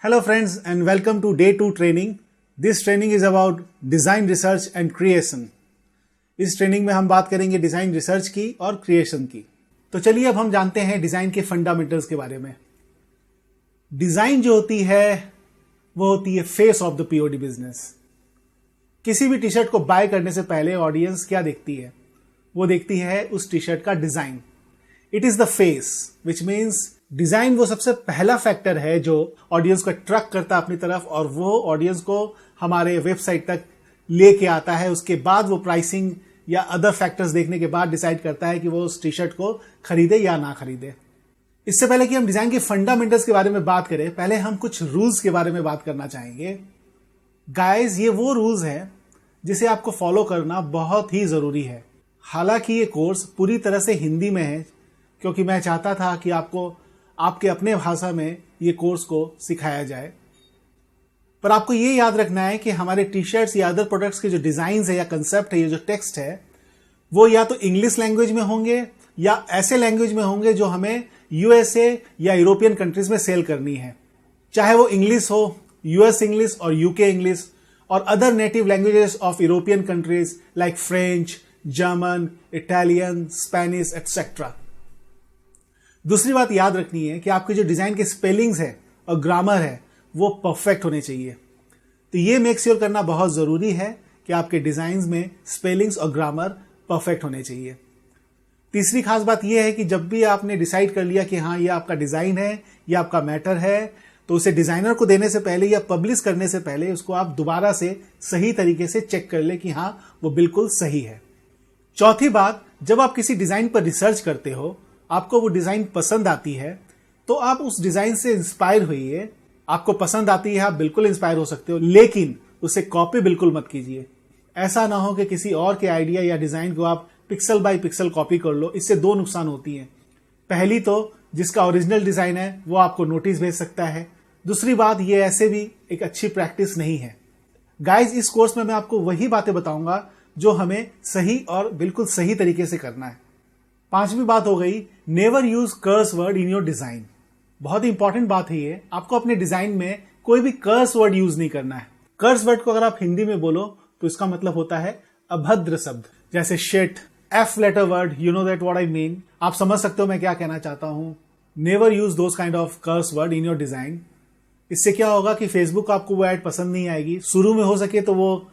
Hello friends and welcome to day 2 training. This training is about design research and creation. इस training में हम बात करेंगे design research की और क्रिएशन की. तो चलिए अब हम जानते हैं डिजाइन के फंडामेंटल्स के बारे में. डिजाइन जो होती है वो होती है face of the POD business. किसी भी टी शर्ट को बाय करने से पहले ऑडियंस क्या देखती है? वो देखती है उस टी शर्ट का design. It is the face which means design वो सबसे पहला फैक्टर है जो ऑडियंस को अट्रैक्ट करता है अपनी तरफ और वो ऑडियंस को हमारे वेबसाइट तक लेके आता है. उसके बाद वो प्राइसिंग या अदर फैक्टर्स देखने के बाद डिसाइड करता है कि वो उस टी शर्ट को खरीदे या ना खरीदे. इससे पहले कि हम डिजाइन के फंडामेंटल्स के बारे में बात करें, पहले हम कुछ रूल्स के बारे में बात करना चाहेंगे. गाइस, ये वो रूल्स हैं जिसे आपको फॉलो करना बहुत ही जरूरी है. हालांकि ये कोर्स पूरी तरह से हिंदी में है क्योंकि मैं चाहता था कि आपको आपके अपने भाषा में ये कोर्स को सिखाया जाए. पर आपको ये याद रखना है कि हमारे टी शर्ट्स या अदर प्रोडक्ट्स के जो डिजाइन है या कंसेप्ट है, ये जो टेक्स्ट है, वो या तो इंग्लिश लैंग्वेज में होंगे या ऐसे लैंग्वेज में होंगे जो हमें यूएसए या यूरोपियन कंट्रीज में सेल करनी है. चाहे वो इंग्लिश हो, यूएस इंग्लिश और यूके इंग्लिश और other native languages of European countries like French, German, Italian, Spanish etcetera. दूसरी बात याद रखनी है कि आपके जो डिजाइन के स्पेलिंग्स है और ग्रामर है वो परफेक्ट होने चाहिए. तो ये मेक श्योर करना बहुत जरूरी है कि आपके डिजाइन में स्पेलिंग्स और ग्रामर परफेक्ट होने चाहिए. तीसरी खास बात यह है कि जब भी आपने डिसाइड कर लिया कि हाँ ये आपका डिजाइन है, ये आपका मैटर है, तो उसे डिजाइनर को देने से पहले या पब्लिश करने से पहले उसको आप दोबारा से सही तरीके से चेक कर ले कि हाँ वो बिल्कुल सही है. चौथी बात, जब आप किसी डिजाइन पर रिसर्च करते हो, आपको वो डिजाइन पसंद आती है, तो आप उस डिजाइन से इंस्पायर होइए. आपको पसंद आती है, आप बिल्कुल इंस्पायर हो सकते हो, लेकिन उसे कॉपी बिल्कुल मत कीजिए. ऐसा ना हो कि किसी और के आइडिया या डिजाइन को आप पिक्सल बाय पिक्सल कॉपी कर लो. इससे दो नुकसान होती हैं. पहली तो जिसका ओरिजिनल डिजाइन है वो आपको नोटिस भेज सकता है. दूसरी बात, ये ऐसे भी एक अच्छी प्रैक्टिस नहीं है. गाइज, इस कोर्स में मैं आपको वही बातें बताऊंगा जो हमें सही और बिल्कुल सही तरीके से करना है. पांचवी बात हो गई, never use curse word in your design. बहुत ही इंपॉर्टेंट बात है ये. आपको अपने डिजाइन में कोई भी कर्स वर्ड यूज नहीं करना है. कर्स वर्ड को अगर आप हिंदी में बोलो तो इसका मतलब होता है अभद्र शब्द, जैसे shit, F letter word. You know that what I mean. आप समझ सकते हो मैं क्या कहना चाहता हूं. Never use those kind of curse word in your design. इससे क्या होगा कि फेसबुक आपको वो एड पसंद नहीं आएगी. शुरू में हो सके तो वो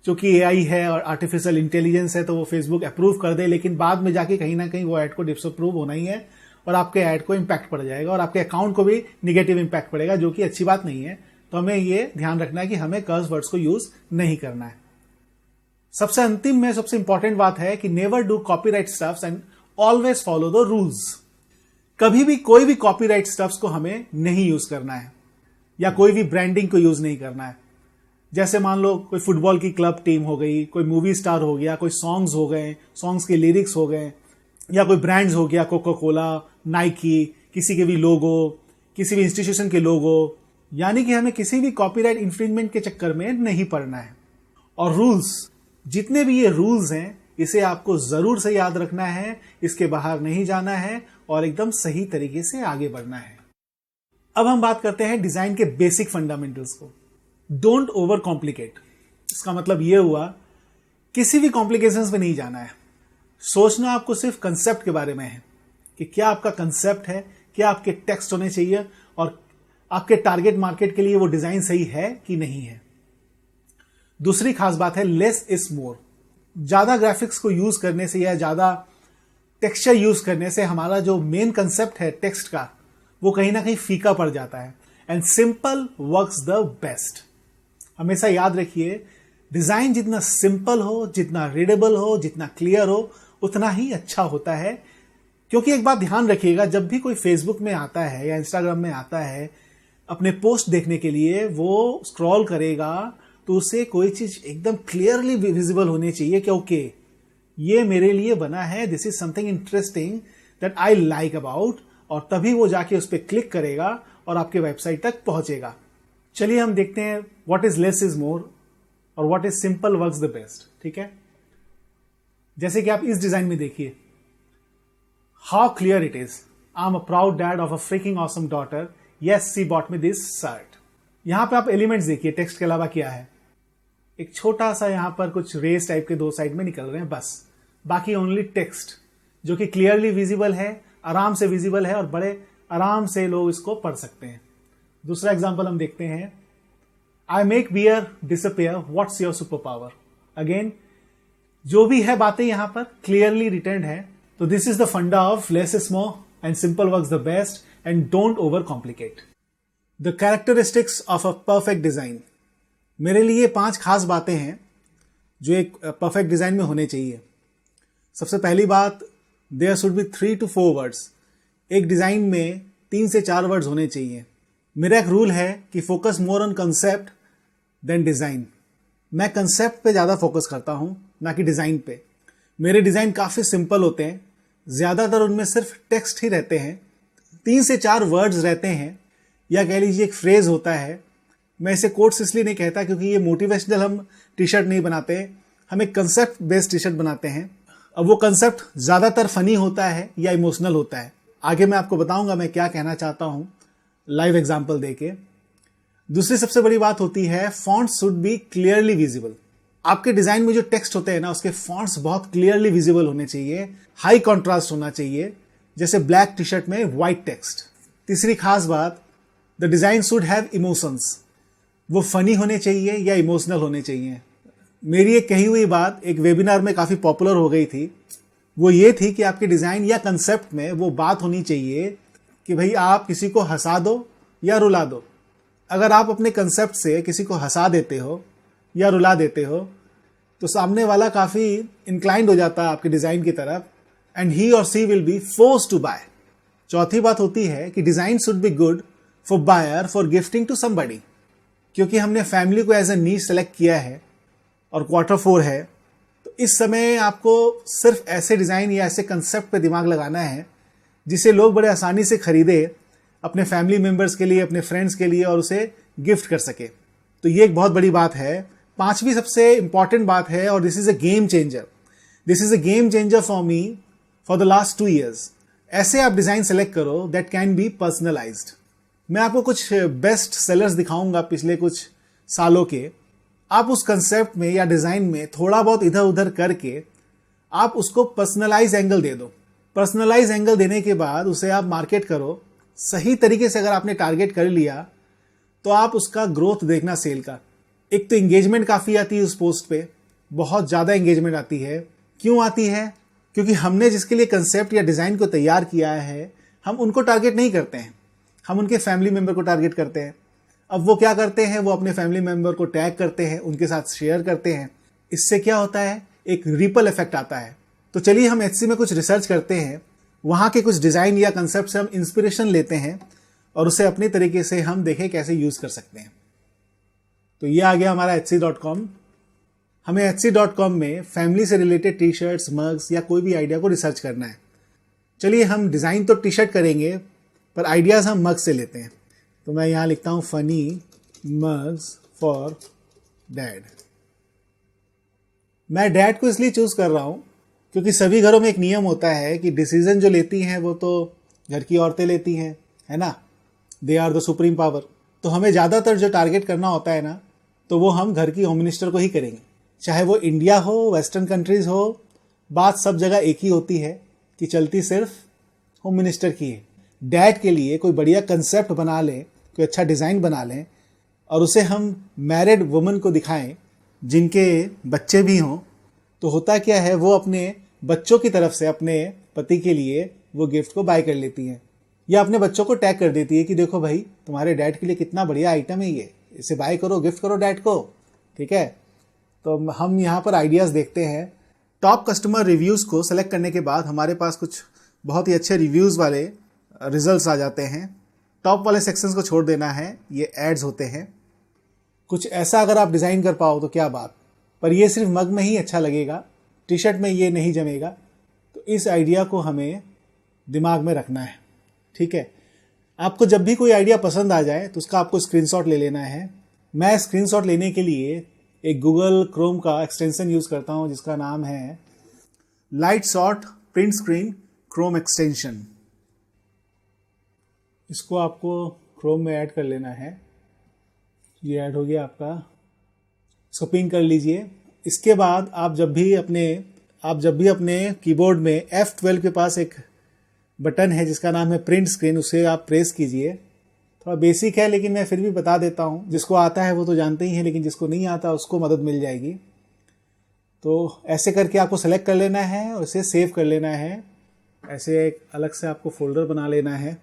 क्योंकि एआई है और आर्टिफिशियल इंटेलिजेंस है तो वो फेसबुक अप्रूव कर दे, लेकिन बाद में जाके कहीं ना कहीं वो ऐड को डिसअप्रूव होना ही है और आपके ऐड को इंपैक्ट पड़ जाएगा और आपके अकाउंट को भी निगेटिव इंपैक्ट पड़ेगा, जो कि अच्छी बात नहीं है. तो हमें ये ध्यान रखना है कि हमें कर्स वर्ड्स को यूज नहीं करना है. सबसे अंतिम में सबसे इंपॉर्टेंट बात है कि never do copyright stuffs and always follow the rules. कभी भी कोई भी कॉपीराइट स्टफ्स को हमें नहीं यूज करना है या कोई भी ब्रांडिंग को यूज नहीं करना है. जैसे मान लो कोई फुटबॉल की क्लब टीम हो गई, कोई मूवी स्टार हो गया, कोई सॉन्ग्स हो गए, सॉन्ग्स के लिरिक्स हो गए, या कोई ब्रांड्स हो गया, कोका कोला, नाइकी, किसी के भी लोगो, किसी भी इंस्टीट्यूशन के लोगो. यानी कि हमें किसी भी कॉपीराइट इंफ्रिंजमेंट के चक्कर में नहीं पड़ना है. और रूल्स, जितने भी ये रूल्स हैं, इसे आपको जरूर से याद रखना है. इसके बाहर नहीं जाना है और एकदम सही तरीके से आगे बढ़ना है. अब हम बात करते हैं डिजाइन के बेसिक फंडामेंटल्स को. Don't over complicate. इसका मतलब यह हुआ किसी भी कॉम्प्लिकेशंस में नहीं जाना है. सोचना आपको सिर्फ कंसेप्ट के बारे में है कि क्या आपका कंसेप्ट है, क्या आपके टेक्स्ट होने चाहिए और आपके टारगेट मार्केट के लिए वो डिजाइन सही है कि नहीं है. दूसरी खास बात है, लेस इज मोर. ज्यादा ग्राफिक्स को यूज करने से या ज्यादा टेक्सचर यूज करने से हमारा जो मेन कंसेप्ट है टेक्स्ट का, वो कहीं ना कहीं फीका पड़ जाता है. And simple works the best. हमेशा याद रखिए, डिजाइन जितना सिंपल हो, जितना रीडेबल हो, जितना क्लियर हो, उतना ही अच्छा होता है. क्योंकि एक बात ध्यान रखिएगा, जब भी कोई फेसबुक में आता है या इंस्टाग्राम में आता है अपने पोस्ट देखने के लिए, वो स्क्रॉल करेगा तो उसे कोई चीज एकदम क्लियरली विजिबल होनी चाहिए कि ओके ये मेरे लिए बना है, this is something interesting that I like about, और तभी वो जाके उस पर क्लिक करेगा और आपके वेबसाइट तक पहुंचेगा. चलिए हम देखते हैं what is less is more और what is simple works the best. ठीक है, जैसे कि आप इस डिजाइन में देखिए, how clear it is. I am a proud dad of a freaking awesome daughter. Yes, she bought me this shirt. यहाँ पे आप एलिमेंट्स देखिए, टेक्स्ट के अलावा क्या है। एक छोटा सा यहाँ पर कुछ रेस टाइप के दो साइड में निकल रहे हैं बस, बाकी ओनली टेक्स्ट जो कि क्लियरली विजिबल है, आराम से विजिबल है और बड़े आराम से लोग इसको पढ़ सकते हैं। दूसरा एग्जांपल हम देखते हैं, I make beer disappear, what's your super power. Again जो भी है बातें यहां पर क्लियरली रिटर्न है। तो दिस इज द फंडा of less is more and simple works the best and don't over complicate. The characteristics of a perfect design. मेरे लिए 5 खास बातें हैं जो एक परफेक्ट डिजाइन में होने चाहिए। सबसे पहली बात, there should be 3 to 4 words. एक डिजाइन में 3 से 4 वर्ड्स होने चाहिए। मेरा एक रूल है कि focus more on concept than design. मैं कंसेप्ट पे ज्यादा फोकस करता हूं, ना कि डिजाइन पे। मेरे डिजाइन काफी सिंपल होते हैं, ज्यादातर उनमें सिर्फ टेक्स्ट ही रहते हैं, 3 से 4 वर्ड्स रहते हैं, या कह लीजिए एक फ्रेज होता है। मैं इसे कोट्स इसलिए नहीं कहता क्योंकि ये मोटिवेशनल हम टी शर्ट नहीं बनाते, हम एक कंसेप्ट बेस्ड टी शर्ट बनाते हैं। अब वो कंसेप्ट ज्यादातर फनी होता है या इमोशनल होता है। आगे मैं आपको बताऊंगा मैं क्या कहना चाहता हूं लाइव एग्जांपल देके। दूसरी सबसे बड़ी बात होती है, fonts should be clearly visible. आपके डिजाइन में जो टेक्स्ट होते हैं ना, उसके फॉन्ट्स बहुत क्लियरली विजिबल होने चाहिए, हाई कॉन्ट्रास्ट होना चाहिए, जैसे ब्लैक टी शर्ट में व्हाइट टेक्स्ट। तीसरी खास बात, the design should have emotions. वो फनी होने चाहिए या इमोशनल होने चाहिए। मेरी एक कही हुई बात एक वेबिनार में काफी पॉपुलर हो गई थी, वो ये थी कि आपके डिजाइन या कंसेप्ट में वो बात होनी चाहिए कि भाई आप किसी को हंसा दो या रुला दो। अगर आप अपने कंसेप्ट से किसी को हंसा देते हो या रुला देते हो तो सामने वाला काफी इंक्लाइंड हो जाता है आपके डिजाइन की तरफ, एंड ही और she will be forced to buy. चौथी बात होती है कि design should be good for buyer for gifting to somebody. क्योंकि हमने फैमिली को एज ए नीश सेलेक्ट किया है और Q4 है, तो इस समय आपको सिर्फ ऐसे डिजाइन या ऐसे कंसेप्ट पे दिमाग लगाना है जिसे लोग बड़े आसानी से खरीदे अपने फैमिली मेंबर्स के लिए, अपने फ्रेंड्स के लिए, और उसे गिफ्ट कर सके। तो ये एक बहुत बड़ी बात है। 5वीं सबसे इंपॉर्टेंट बात है, और this is a game changer. This is a game changer for me for the last 2 years। ऐसे आप डिजाइन सेलेक्ट करो दैट कैन बी पर्सनलाइज्ड। मैं आपको कुछ बेस्ट सेलर्स दिखाऊंगा पिछले कुछ सालों के। आप उस कंसेप्ट में या डिजाइन में थोड़ा बहुत इधर उधर करके आप उसको पर्सनलाइज एंगल दे दो। पर्सनलाइज एंगल देने के बाद उसे आप मार्केट करो। सही तरीके से अगर आपने टारगेट कर लिया तो आप उसका ग्रोथ देखना सेल का। एक तो एंगेजमेंट काफी आती है उस पोस्ट पे, बहुत ज्यादा एंगेजमेंट आती है। क्यों आती है? क्योंकि हमने जिसके लिए कंसेप्ट या डिजाइन को तैयार किया है, हम उनको टारगेट नहीं करते हैं, हम उनके फैमिली मेंबर को टारगेट करते हैं। अब वो क्या करते हैं, वो अपने फैमिली मेंबर को टैग करते हैं, उनके साथ शेयर करते हैं। इससे क्या होता है, एक रिपल इफेक्ट आता है। तो चलिए हम एचसी में कुछ रिसर्च करते हैं, वहां के कुछ डिजाइन या कंसेप्ट से हम इंस्पिरेशन लेते हैं और उसे अपने तरीके से हम देखें कैसे यूज कर सकते हैं। तो ये आ गया हमारा etsy.com। हमें etsy.com में फैमिली से रिलेटेड टी शर्ट्स, मग्स या कोई भी आइडिया को रिसर्च करना है। चलिए हम डिजाइन तो टी शर्ट करेंगे, पर आइडियाज हम मग से लेते हैं। तो मैं यहां लिखता हूं फनी मग्स फॉर डैड। मैं डैड को इसलिए चूज कर रहा हूं क्योंकि सभी घरों में एक नियम होता है कि डिसीजन जो लेती हैं वो तो घर की औरतें लेती हैं, है ना, they are the supreme power. तो हमें ज्यादातर जो टारगेट करना होता है ना, तो वो हम घर की होम मिनिस्टर को ही करेंगे। चाहे वो इंडिया हो, वेस्टर्न कंट्रीज हो, बात सब जगह एक ही होती है कि चलती सिर्फ होम मिनिस्टर की है। डैड के लिए कोई बढ़िया कंसेप्ट बना लें, कोई अच्छा डिजाइन बना लें और उसे हम मैरिड वुमन को दिखाएं जिनके बच्चे भी हों, तो होता क्या है, वो अपने बच्चों की तरफ से अपने पति के लिए वो गिफ्ट को बाय कर लेती हैं, या अपने बच्चों को टैग कर देती है कि देखो भाई तुम्हारे डैड के लिए कितना बढ़िया आइटम है ये, इसे बाय करो, गिफ्ट करो डैड को। ठीक है, तो हम यहाँ पर आइडियाज देखते हैं। टॉप कस्टमर रिव्यूज को सेलेक्ट करने के बाद हमारे पास कुछ बहुत ही अच्छे रिव्यूज वाले रिजल्ट्स आ जाते हैं। टॉप वाले सेक्शंस को छोड़ देना है, ये एड्स होते हैं। कुछ ऐसा अगर आप डिजाइन कर पाओ तो क्या बात, पर ये सिर्फ मग में ही अच्छा लगेगा, टी शर्ट में ये नहीं जमेगा। तो इस आइडिया को हमें दिमाग में रखना है। ठीक है, आपको जब भी कोई आइडिया पसंद आ जाए तो उसका आपको स्क्रीनशॉट ले लेना है। मैं स्क्रीनशॉट लेने के लिए एक गूगल क्रोम का एक्सटेंशन यूज करता हूं जिसका नाम है लाइटशॉट प्रिंट स्क्रीन क्रोम एक्सटेंशन। इसको आपको क्रोम में ऐड कर लेना है। ये ऐड हो गया आपका, इसको पिन कर लीजिए। इसके बाद आप जब भी अपने कीबोर्ड में F12 के पास एक बटन है जिसका नाम है प्रिंट स्क्रीन, उसे आप प्रेस कीजिए। थोड़ा बेसिक है लेकिन मैं फिर भी बता देता हूँ, जिसको आता है वो तो जानते ही हैं, लेकिन जिसको नहीं आता उसको मदद मिल जाएगी। तो ऐसे करके आपको सेलेक्ट कर लेना है और इसे सेव कर लेना है। ऐसे एक अलग से आपको फोल्डर बना लेना है,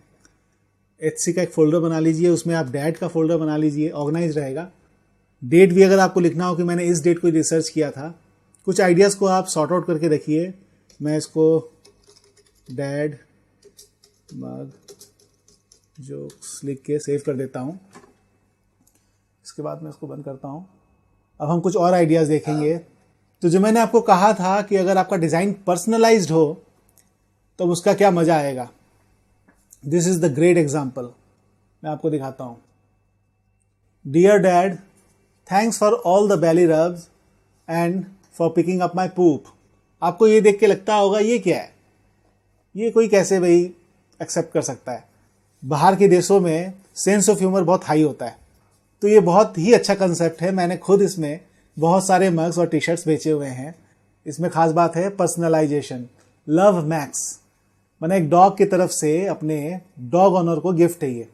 HC का एक फोल्डर बना लीजिए, उसमें आप डैट का फोल्डर बना लीजिए, ऑर्गेनाइज रहेगा। डेट भी अगर आपको लिखना हो कि मैंने इस डेट को रिसर्च किया था, कुछ आइडियाज़ को आप सॉर्ट आउट करके रखिए। मैं इसको डैड मग जोक्स लिख के सेव कर देता हूँ। इसके बाद मैं इसको बंद करता हूँ। अब हम कुछ और आइडियाज़ देखेंगे। तो जो मैंने आपको कहा था कि अगर आपका डिज़ाइन पर्सनलाइज्ड हो तो उसका क्या मज़ा आएगा, this is the great example. मैं आपको दिखाता हूँ। Dear dad, thanks for all the belly rubs and for picking up my poop. आपको ये देख के लगता होगा ये क्या है, ये कोई कैसे भाई एक्सेप्ट कर सकता है। बाहर के देशों में सेंस ऑफ ह्यूमर बहुत हाई होता है, तो ये बहुत ही अच्छा कंसेप्ट है। मैंने खुद इसमें बहुत सारे मग्स और टी शर्ट्स बेचे हुए हैं। इसमें खास बात है पर्सनलाइजेशन, लव मैक्स। मैंने एक डॉग की तरफ से अपने डॉग ऑनर को गिफ्ट है ये।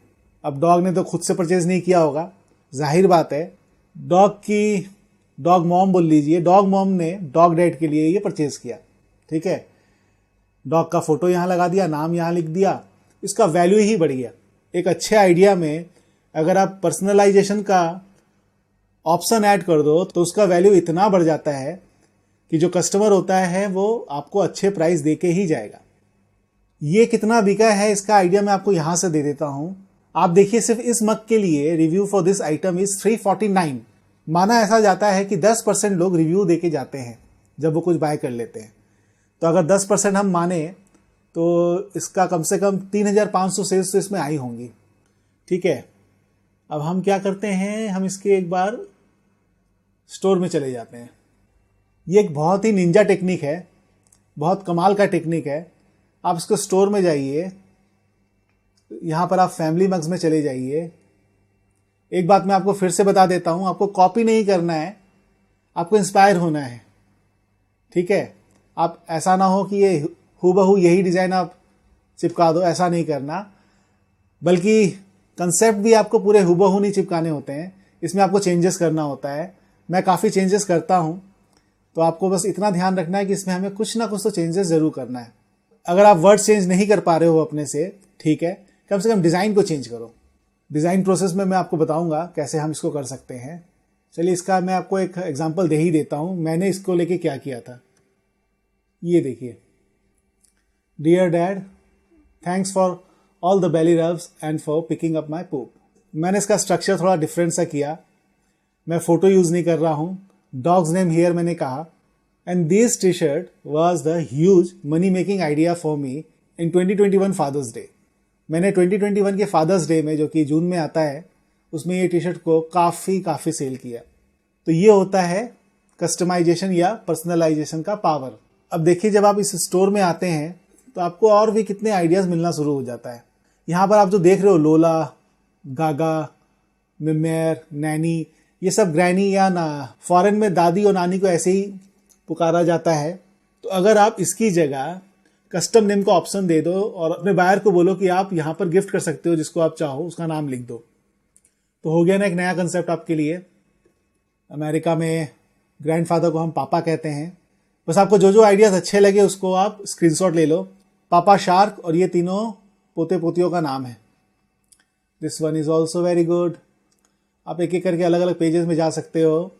अब डॉग ने तो खुद से परचेज नहीं किया होगा, जाहिर बात है डॉग मॉम बोल लीजिए, डॉग मॉम ने डॉग डैड के लिए ये परचेज किया। ठीक है, डॉग का फोटो यहाँ लगा दिया, नाम यहाँ लिख दिया, इसका वैल्यू ही बढ़ गया। एक अच्छे आइडिया में अगर आप पर्सनलाइजेशन का ऑप्शन ऐड कर दो तो उसका वैल्यू इतना बढ़ जाता है कि जो कस्टमर होता है वो आपको अच्छे प्राइस दे के ही जाएगा। ये कितना बिका है इसका आइडिया मैं आपको यहाँ से दे देता हूँ। आप देखिए, सिर्फ इस मग के लिए review for this item is 349। माना ऐसा जाता है कि 10% लोग रिव्यू दे के जाते हैं जब वो कुछ बाय कर लेते हैं। तो अगर 10% हम माने तो इसका कम से कम 3500 सेल्स तो इसमें आई होंगी। ठीक है, अब हम क्या करते हैं, हम इसके एक बार स्टोर में चले जाते हैं। ये एक बहुत ही निंजा टेक्निक है, बहुत कमाल का टेक्निक है। आप इसको स्टोर में जाइए, यहाँ पर आप फैमिली मग्स में चले जाइए। एक बात मैं आपको फिर से बता देता हूँ, आपको कॉपी नहीं करना है, आपको इंस्पायर होना है। ठीक है, आप ऐसा ना हो कि ये हूबहू यही डिज़ाइन आप चिपका दो, ऐसा नहीं करना। बल्कि कंसेप्ट भी आपको पूरे हूबहू नहीं चिपकाने होते हैं, इसमें आपको चेंजेस करना होता है। मैं काफ़ी चेंजेस करता हूँ, तो आपको बस इतना ध्यान रखना है कि इसमें हमें कुछ ना कुछ तो चेंजेस ज़रूर करना है। अगर आप वर्ड चेंज नहीं कर पा रहे हो अपने से, ठीक है, कम से कम डिज़ाइन को चेंज करो। डिज़ाइन प्रोसेस में मैं आपको बताऊंगा कैसे हम इसको कर सकते हैं। चलिए, इसका मैं आपको एक एग्जांपल दे ही देता हूं। मैंने इसको लेके क्या किया था, ये देखिए। Dear dad, thanks for all the belly rubs and for picking up my poop. मैंने इसका स्ट्रक्चर थोड़ा डिफरेंट सा किया। मैं फ़ोटो यूज़ नहीं कर रहा हूँ, डॉग्स नेम हियर मैंने कहा। And this T shirt was the huge money making idea for me in 2021 Father's Day. मैंने 2021 के फादर्स डे में, जो कि जून में आता है, उसमें ये टी शर्ट को काफ़ी सेल किया। तो ये होता है कस्टमाइजेशन या पर्सनलाइजेशन का पावर। अब देखिए, जब आप इस स्टोर में आते हैं तो आपको और भी कितने आइडियाज़ मिलना शुरू हो जाता है। यहाँ पर आप जो देख रहे हो, लोला, गागा, मिमेर, नैनी, ये सब ग्रैनी या ना फॉरेन में दादी और नानी को ऐसे ही पुकारा जाता है। तो अगर आप इसकी जगह कस्टम नेम का ऑप्शन दे दो और अपने बायर को बोलो कि आप यहाँ पर गिफ्ट कर सकते हो जिसको आप चाहो, उसका नाम लिख दो, तो हो गया ना एक नया कंसेप्ट आपके लिए। अमेरिका में ग्रैंडफादर को हम पापा कहते हैं। बस आपको जो जो आइडियाज़ अच्छे लगे उसको आप स्क्रीनशॉट ले लो। पापा शार्क, और ये तीनों पोते पोतियों का नाम है। This one is also very good. आप एक एक करके अलग अलग पेजेस में जा सकते हो।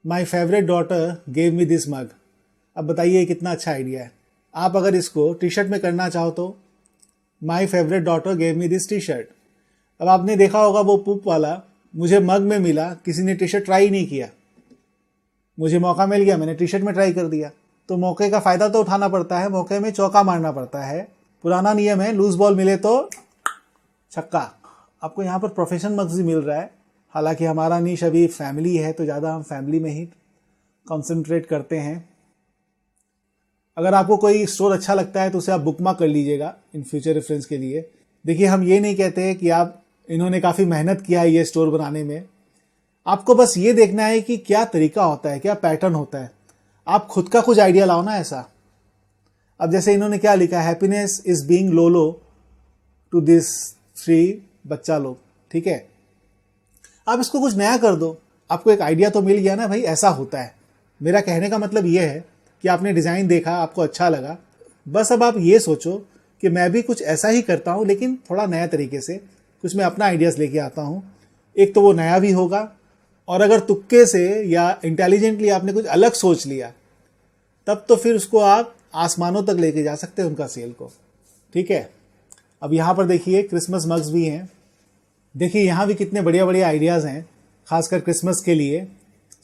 My favourite daughter gave me this mug. अब बताइए कितना अच्छा आइडिया है। आप अगर इसको टी शर्ट में करना चाहो तो माई favourite daughter gave me this T shirt. अब आपने देखा होगा वो पूप वाला मुझे मग में मिला, किसी ने टी शर्ट ट्राई नहीं किया। मुझे मौका मिल गया, मैंने टी शर्ट में ट्राई कर दिया। तो मौके का फ़ायदा तो उठाना पड़ता है, मौके में चौका मारना पड़ता है। पुराना नियम है, लूज बॉल मिले तो छक्का। आपको यहाँ पर प्रोफेशनल मग्स भी मिल रहा है। हालांकि हमारा नीश अभी फैमिली है, तो ज़्यादा हम फैमिली में ही कॉन्सेंट्रेट करते हैं। अगर आपको कोई स्टोर अच्छा लगता है तो उसे आप बुकमार्क कर लीजिएगा इन फ्यूचर रेफरेंस के लिए। देखिए, हम ये नहीं कहते कि आप इन्होंने काफ़ी मेहनत किया है ये स्टोर बनाने में। आपको बस ये देखना है कि क्या तरीका होता है, क्या पैटर्न होता है। आप खुद का कुछ आइडिया लाओ ना ऐसा। अब जैसे इन्होंने क्या लिखा है, हैप्पीनेस इज बीइंग लोलो टू दिस 3 बच्चा लोग, ठीक है। आप इसको कुछ नया कर दो, आपको एक आइडिया तो मिल गया ना भाई, ऐसा होता है। मेरा कहने का मतलब ये है कि आपने डिज़ाइन देखा, आपको अच्छा लगा, बस अब आप ये सोचो कि मैं भी कुछ ऐसा ही करता हूँ लेकिन थोड़ा नया तरीके से, कुछ मैं अपना आइडियाज़ लेके आता हूँ। एक तो वो नया भी होगा, और अगर तुक्के से या इंटेलिजेंटली आपने कुछ अलग सोच लिया तब तो फिर उसको आप आसमानों तक लेके जा सकते हैं उनका सेल को, ठीक है। अब यहाँ पर देखिए क्रिसमस मग्स भी हैं। देखिए यहाँ भी कितने बढ़िया बढ़िया आइडियाज़ हैं, खासकर क्रिसमस के लिए,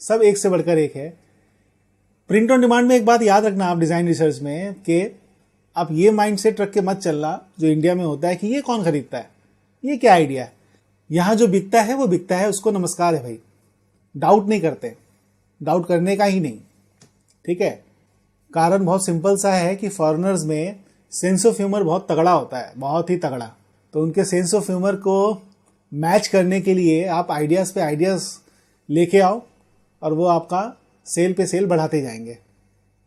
सब एक से बढ़कर एक है। प्रिंट ऑन डिमांड में एक बात याद रखना आप डिज़ाइन रिसर्च में, कि आप ये माइंडसेट रख के मत चलना जो इंडिया में होता है कि ये कौन खरीदता है, ये क्या आइडिया है। यहाँ जो बिकता है वो बिकता है, उसको नमस्कार है भाई, डाउट नहीं करते, डाउट करने का ही नहीं, ठीक है। कारण बहुत सिंपल सा है कि फॉरेनर्स में सेंस ऑफ ह्यूमर बहुत तगड़ा होता है, बहुत ही तगड़ा। तो उनके सेंस ऑफ ह्यूमर को मैच करने के लिए आप आइडियाज़ पे आइडियाज़ लेके आओ और वो आपका सेल पे सेल बढ़ाते जाएंगे।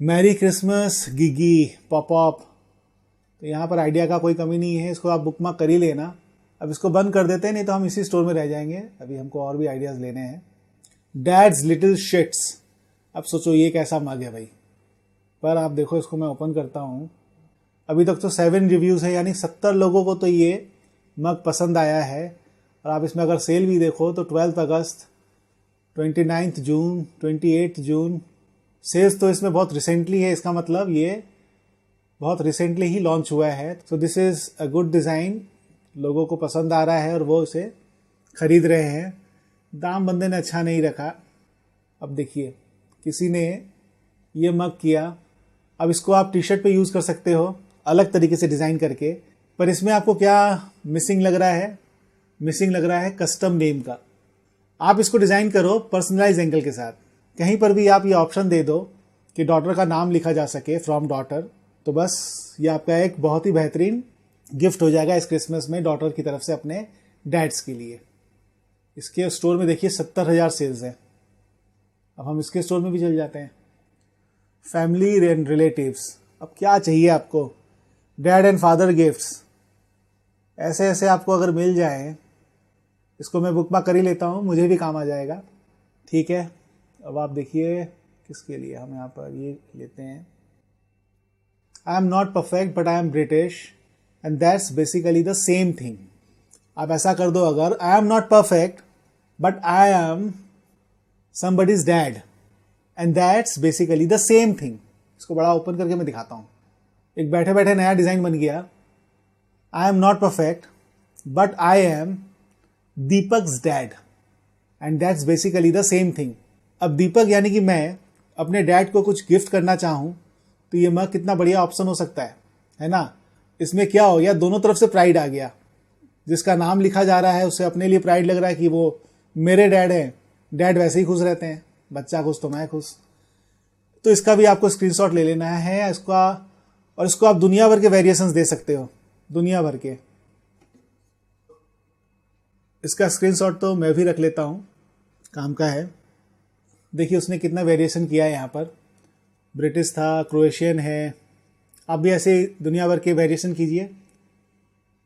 Merry Christmas Gigi pop up, तो यहाँ पर आइडिया का कोई कमी नहीं है, इसको आप बुकमार्क कर ही लेना। अब इसको बंद कर देते हैं, नहीं तो हम इसी स्टोर में रह जाएंगे, अभी हमको और भी आइडियाज़ लेने हैं। डैड्स लिटिल शिट्स, अब सोचो ये कैसा मग है भाई, पर आप देखो इसको मैं ओपन करता हूँ। अभी तक तो 7 रिव्यूज़ है, यानी 70 लोगों को तो ये मग पसंद आया है। और आप इसमें अगर सेल भी देखो तो 12 अगस्त, 29 जून, 28 जून, सेल्स तो इसमें बहुत रिसेंटली है, इसका मतलब ये बहुत रिसेंटली ही लॉन्च हुआ है। So this is a good design, लोगों को पसंद आ रहा है और वो इसे खरीद रहे हैं। दाम बंदे ने अच्छा नहीं रखा। अब देखिए किसी ने ये मग किया, अब इसको आप टी शर्ट पे यूज़ कर सकते हो अलग तरीके से डिज़ाइन करके, पर इसमें आपको क्या मिसिंग लग रहा है, मिसिंग लग रहा है कस्टम नेम का। आप इसको डिज़ाइन करो पर्सनलाइज एंगल के साथ, कहीं पर भी आप ये ऑप्शन दे दो कि डॉटर का नाम लिखा जा सके, फ्रॉम डॉटर, तो बस ये आपका एक बहुत ही बेहतरीन गिफ्ट हो जाएगा इस क्रिसमस में डॉटर की तरफ से अपने डैड्स के लिए। इसके स्टोर में देखिए 70,000 सेल्स हैं। अब हम इसके स्टोर में भी चल जाते हैं। फैमिली एंड रिलेटिव्स, अब क्या चाहिए आपको, डैड एंड फादर गिफ्ट्स, ऐसे ऐसे आपको अगर मिल जाए, इसको मैं बुकमार्क कर ही लेता हूँ, मुझे भी काम आ जाएगा, ठीक है। अब आप देखिए किसके लिए हम यहाँ पर ये लेते हैं, आई am not perfect but I M British and that's basically the same thing. आप ऐसा कर दो, अगर आई am not perfect but I M somebody's dad and that's basically the same thing. इसको बड़ा ओपन करके मैं दिखाता हूँ, एक बैठे बैठे नया डिज़ाइन बन गया। I am not perfect but I am Deepak's dad and that's basically the same thing. अब दीपक यानी कि मैं अपने डैड को कुछ गिफ्ट करना चाहूँ तो ये मग कितना बढ़िया ऑप्शन हो सकता है ना। इसमें क्या हो गया, दोनों तरफ से प्राइड आ गया, जिसका नाम लिखा जा रहा है उससे अपने लिए प्राइड लग रहा है कि वो मेरे डैड हैं, डैड वैसे ही खुश रहते हैं, बच्चा खुश तो मैं खुश। तो इसका भी आपको स्क्रीनशॉट ले लेना है इसका, और इसको आप दुनिया भर के वेरिएशंस दे सकते हो, दुनिया भर के। इसका स्क्रीनशॉट तो मैं भी रख लेता हूँ, काम का है। देखिए उसने कितना वेरिएशन किया है, यहाँ पर ब्रिटिश था, क्रोएशियन है। आप भी ऐसे दुनिया भर के वेरिएशन कीजिए,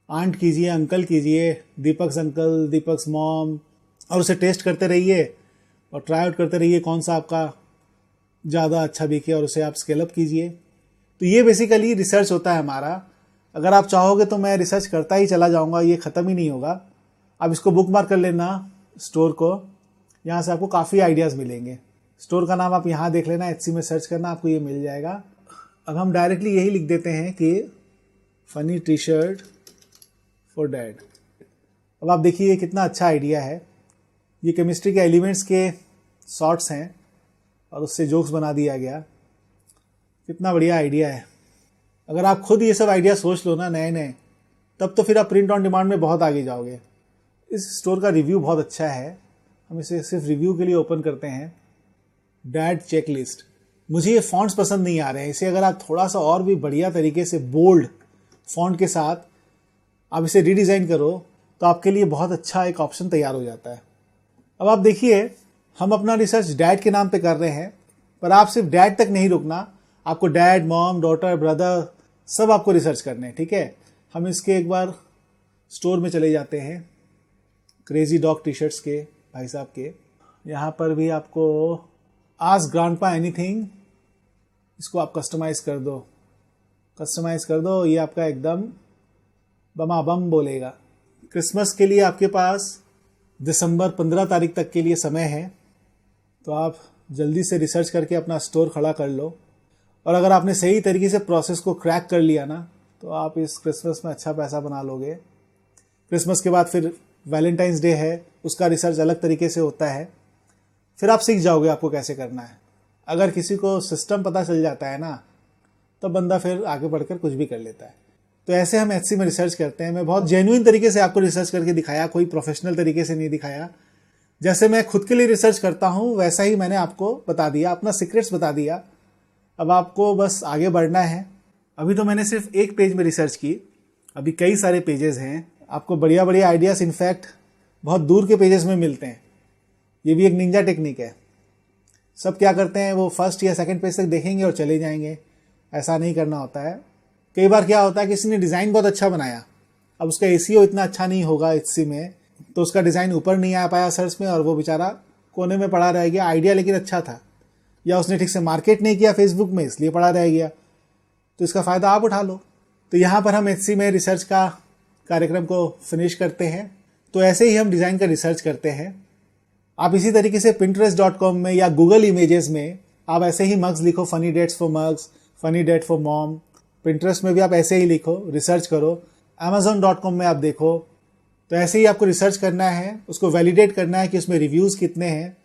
आंट कीजिए, अंकल कीजिए, दीपक्स अंकल, दीपक्स मॉम, और उसे टेस्ट करते रहिए और ट्राई आउट करते रहिए कौन सा आपका ज़्यादा अच्छा बिके, और उसे आप स्केल अप कीजिए। तो ये बेसिकली रिसर्च होता है हमारा। अगर आप चाहोगे तो मैं रिसर्च करता ही चला जाऊंगा, ये ख़त्म ही नहीं होगा। आप इसको बुक मार्क कर लेना स्टोर को, यहाँ से आपको काफ़ी आइडियाज़ मिलेंगे। स्टोर का नाम आप यहाँ देख लेना, एचसी में सर्च करना, आपको ये मिल जाएगा। अब हम डायरेक्टली यही लिख देते हैं कि funny T shirt for dad. अब आप देखिए ये कितना अच्छा आइडिया है। ये केमिस्ट्री के एलिमेंट्स के शॉर्ट्स हैं और उससे जोक्स बना दिया गया, कितना बढ़िया आइडिया है। अगर आप खुद ये सब आइडिया सोच लो ना नए नए, तब तो फिर आप प्रिंट ऑन डिमांड में बहुत आगे जाओगे। इस स्टोर का रिव्यू बहुत अच्छा है, हम इसे सिर्फ रिव्यू के लिए ओपन करते हैं। डैड चेक लिस्ट, मुझे ये फॉन्ट्स पसंद नहीं आ रहे हैं, इसे अगर आप थोड़ा सा और भी बढ़िया तरीके से बोल्ड फॉन्ट के साथ आप इसे रीडिज़ाइन करो तो आपके लिए बहुत अच्छा एक ऑप्शन तैयार हो जाता है। अब आप देखिए, हम अपना रिसर्च डैड के नाम पे कर रहे हैं, पर आप सिर्फ डैड तक नहीं रुकना, आपको डैड, मॉम, डॉटर, ब्रदर सब आपको रिसर्च करने हैं, ठीक है। हम इसके एक बार स्टोर में चले जाते हैं, क्रेजी डॉग टी शर्ट्स के भाई साहब के। यहाँ पर भी आपको आस्क ग्रैंडपा एनीथिंग, इसको आप कस्टमाइज़ कर दो, ये आपका एकदम बमाबम बोलेगा। क्रिसमस के लिए आपके पास दिसंबर 15 तारीख तक के लिए समय है, तो आप जल्दी से रिसर्च करके अपना स्टोर खड़ा कर लो। और अगर आपने सही तरीके से प्रोसेस को क्रैक कर लिया ना, तो आप इस क्रिसमस में अच्छा पैसा बना लोगे। क्रिसमस के बाद फिर वैलेंटाइंस डे है, उसका रिसर्च अलग तरीके से होता है, फिर आप सीख जाओगे आपको कैसे करना है। अगर किसी को सिस्टम पता चल जाता है ना, तो बंदा फिर आगे बढ़कर कुछ भी कर लेता है। तो ऐसे हम HC में रिसर्च करते हैं। मैं बहुत जेन्युइन तरीके से आपको रिसर्च करके दिखाया, कोई प्रोफेशनल तरीके से नहीं दिखाया। जैसे मैं खुद के लिए रिसर्च करता हूँ वैसा ही मैंने आपको बता दिया, अपना सीक्रेट्स बता दिया। अब आपको बस आगे बढ़ना है। अभी तो मैंने सिर्फ एक पेज में रिसर्च की, अभी कई सारे पेजेस हैं। आपको बढ़िया बढ़िया आइडियाज़ इनफैक्ट बहुत दूर के पेजेस में मिलते हैं। ये भी एक निंजा टेक्निक है। सब क्या करते हैं, वो फर्स्ट या सेकंड पेज तक देखेंगे और चले जाएंगे। ऐसा नहीं करना होता है। कई बार क्या होता है, किसी ने डिज़ाइन बहुत अच्छा बनाया, अब उसका SEO इतना अच्छा नहीं होगा HC में, तो उसका डिज़ाइन ऊपर नहीं आ पाया सर्च में और वो बेचारा कोने में पड़ा रह गया। आइडिया लेकिन अच्छा था, या उसने ठीक से मार्केट नहीं किया फेसबुक में, इसलिए पड़ा रह गया। तो इसका फ़ायदा आप उठा लो। तो यहाँ पर हम HC में रिसर्च का कार्यक्रम को फिनिश करते हैं। तो ऐसे ही हम डिज़ाइन का रिसर्च करते हैं। आप इसी तरीके से Pinterest.com में या गूगल इमेजेस में आप ऐसे ही मग्स लिखो, funny dates for mugs, funny date for mom. Pinterest में भी आप ऐसे ही लिखो, रिसर्च करो। Amazon.com में आप देखो। तो ऐसे ही आपको रिसर्च करना है, उसको वैलिडेट करना है कि उसमें रिव्यूज़ कितने हैं।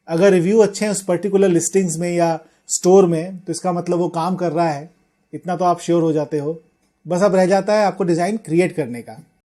अगर रिव्यू अच्छे हैं उस पर्टिकुलर लिस्टिंग्स में या स्टोर में, तो इसका मतलब वो काम कर रहा है, इतना तो आप श्योर हो जाते हो। बस अब रह जाता है आपको डिज़ाइन क्रिएट करने का।